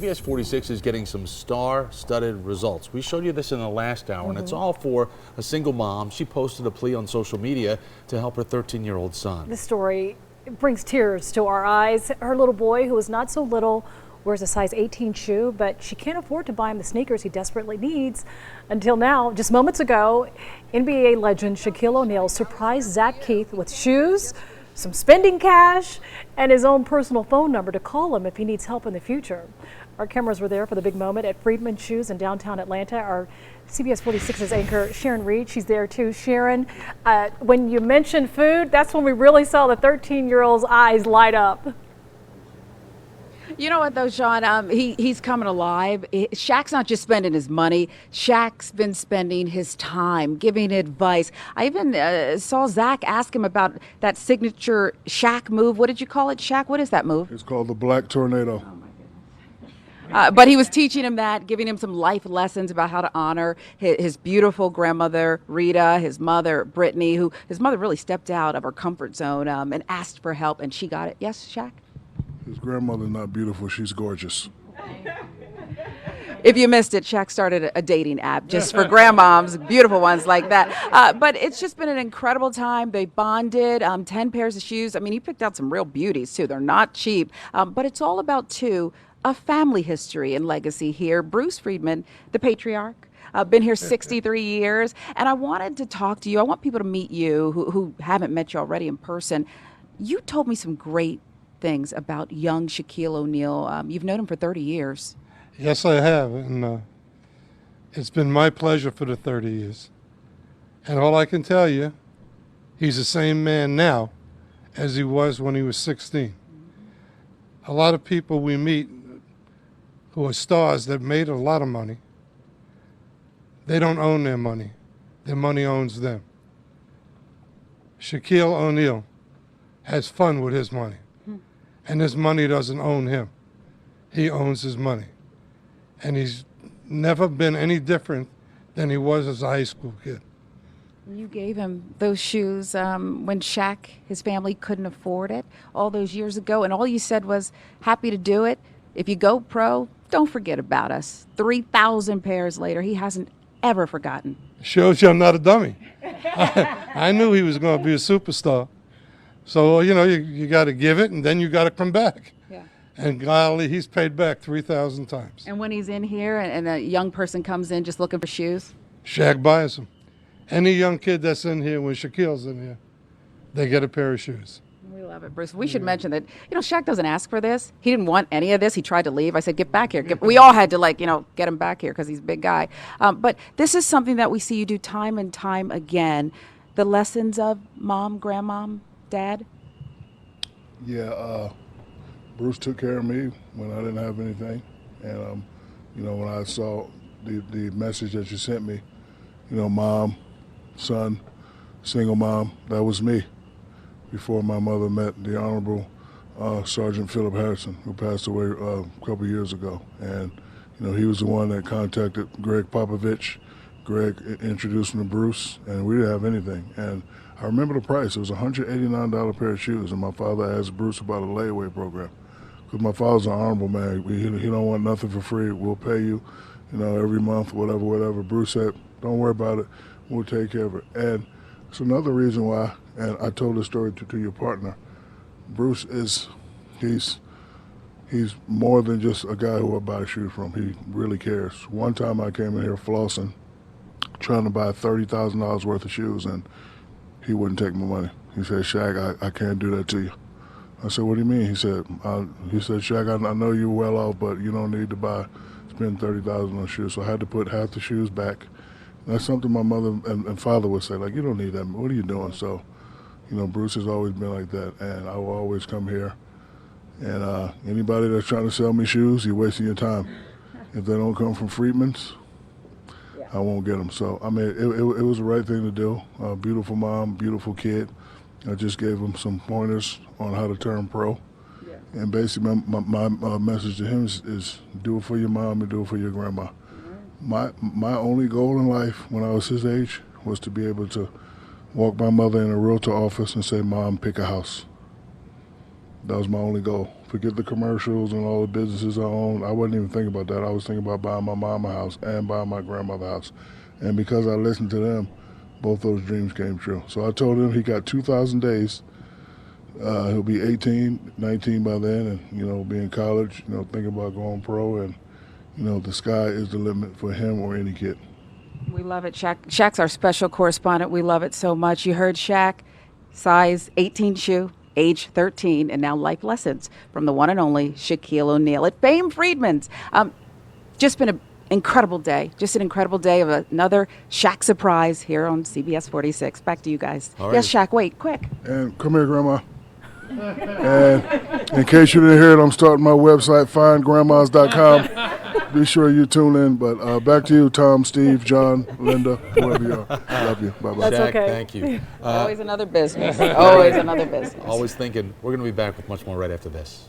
CBS 46 is getting some star-studded results. We showed you this in the last hour, and it's all for a single mom. She posted a plea on social media to help her 13-year-old son. This story brings tears to our eyes. Her little boy, who is not so little, wears a size 18 shoe, but she can't afford to buy him the sneakers he desperately needs. Until now, just moments ago, NBA legend Shaquille O'Neal surprised Zach Keith with shoes, some spending cash, and his own personal phone number to call him if he needs help in the future. Our cameras were there for the big moment at Friedman Shoes in downtown Atlanta. Our CBS 46's anchor, Sharon Reed, she's there too. Sharon, when you mentioned food, that's when we really saw the 13-year-old's eyes light up. You know what, though, Sean? He's coming alive. Shaq's not just spending his money. Shaq's been spending his time, giving advice. I even saw Zach ask him about that signature Shaq move. What did you call it, Shaq? What is that move? It's called the Black Tornado. But he was teaching him that, giving him some life lessons about how to honor his beautiful grandmother, Rita, his mother, Brittany, who his mother really stepped out of her comfort zone and asked for help, and she got it. Yes, Shaq? His grandmother's not beautiful, she's gorgeous. If you missed it, Shaq started a dating app just for grandmoms, beautiful ones like that. But it's just been an incredible time. They bonded, 10 pairs of shoes. I mean, he picked out some real beauties, too. They're not cheap. But it's all about, too, a family history and legacy here. Bruce Friedman, the patriarch, been here 63 years. And I wanted to talk to you. I want people to meet you who haven't met you already in person. You told me some great things about young Shaquille O'Neal. You've known him for 30 years. Yes, I have. And it's been my pleasure for the 30 years. And all I can tell you, he's the same man now as he was when he was 16. A lot of people we meet who are stars that made a lot of money, they don't own their money. Their money owns them. Shaquille O'Neal has fun with his money. And his money doesn't own him. He owns his money. And he's never been any different than he was as a high school kid. You gave him those shoes when Shaq, his family, couldn't afford it all those years ago. And all you said was, happy to do it. If you go pro, don't forget about us. 3,000 pairs later, he hasn't ever forgotten. Shows you I'm not a dummy. I knew he was going to be a superstar. So, you know, you got to give it, and then you got to come back. Yeah. And golly, he's paid back 3,000 times. And when he's in here and a young person comes in just looking for shoes? Shaq buys them. Any young kid that's in here, when Shaquille's in here, they get a pair of shoes. We love it, Bruce. We should mention that, you know, Shaq doesn't ask for this. He didn't want any of this. He tried to leave. I said, get back here. We all had to, like, you know, get him back here because he's a big guy. But this is something that we see you do time and time again. The lessons of mom, grandmom, Dad? Yeah, Bruce took care of me when I didn't have anything. And, you know, when I saw the message that you sent me, you know, mom, son, single mom, that was me before my mother met the Honorable Sergeant Philip Harrison, who passed away a couple years ago. And, you know, he was the one that contacted Greg Popovich. Greg introduced me to Bruce, and we didn't have anything. And I remember the price. It was a $189 pair of shoes, and my father asked Bruce about a layaway program. Because my father's an honorable man. He don't want nothing for free. We'll pay you, you know, every month, whatever. Bruce said, don't worry about it. We'll take care of it. And it's another reason why, and I told this story to your partner, Bruce he's more than just a guy who I buy shoes from. He really cares. One time I came in here flossing, trying to buy $30,000 worth of shoes, and he wouldn't take my money. He said, Shaq, I can't do that to you. I said, what do you mean? He said, Shaq, I know you're well off, but you don't need to spend $30,000 on shoes. So I had to put half the shoes back. And that's something my mother and father would say, like, you don't need that. What are you doing? So, you know, Bruce has always been like that, and I will always come here. And anybody that's trying to sell me shoes, you're wasting your time. If they don't come from Friedman's, I won't get them. So, I mean, it was the right thing to do. Beautiful mom, beautiful kid. I just gave him some pointers on how to turn pro. Yeah. And basically my message to him is do it for your mom and do it for your grandma. Mm-hmm. My only goal in life when I was his age was to be able to walk my mother in a realtor office and say, Mom, pick a house. That was my only goal. Forget the commercials and all the businesses I own. I wasn't even thinking about that. I was thinking about buying my mama a house and buying my grandmother a house. And because I listened to them, both those dreams came true. So I told him he got 2,000 days. He'll be 18, 19 by then, and, be in college, thinking about going pro. And, the sky is the limit for him or any kid. We love it, Shaq. Shaq's our special correspondent. We love it so much. You heard Shaq, size 18 shoe, age 13, and now life lessons from the one and only Shaquille O'Neal at Fame Freedman's. Just been an incredible day. Just an incredible day of another Shaq surprise here on CBS 46. Back to you guys. All right. Yes, Shaq, wait, quick. And come here, Grandma. And in case you didn't hear it, I'm starting my website, findgrandmas.com. Be sure you tune in. But back to you, Tom, Steve, John, Linda, whoever you are. Love you. Bye-bye. That's Shaq, okay. thank you. Always another business. Always another business. Always thinking we're going to be back with much more right after this.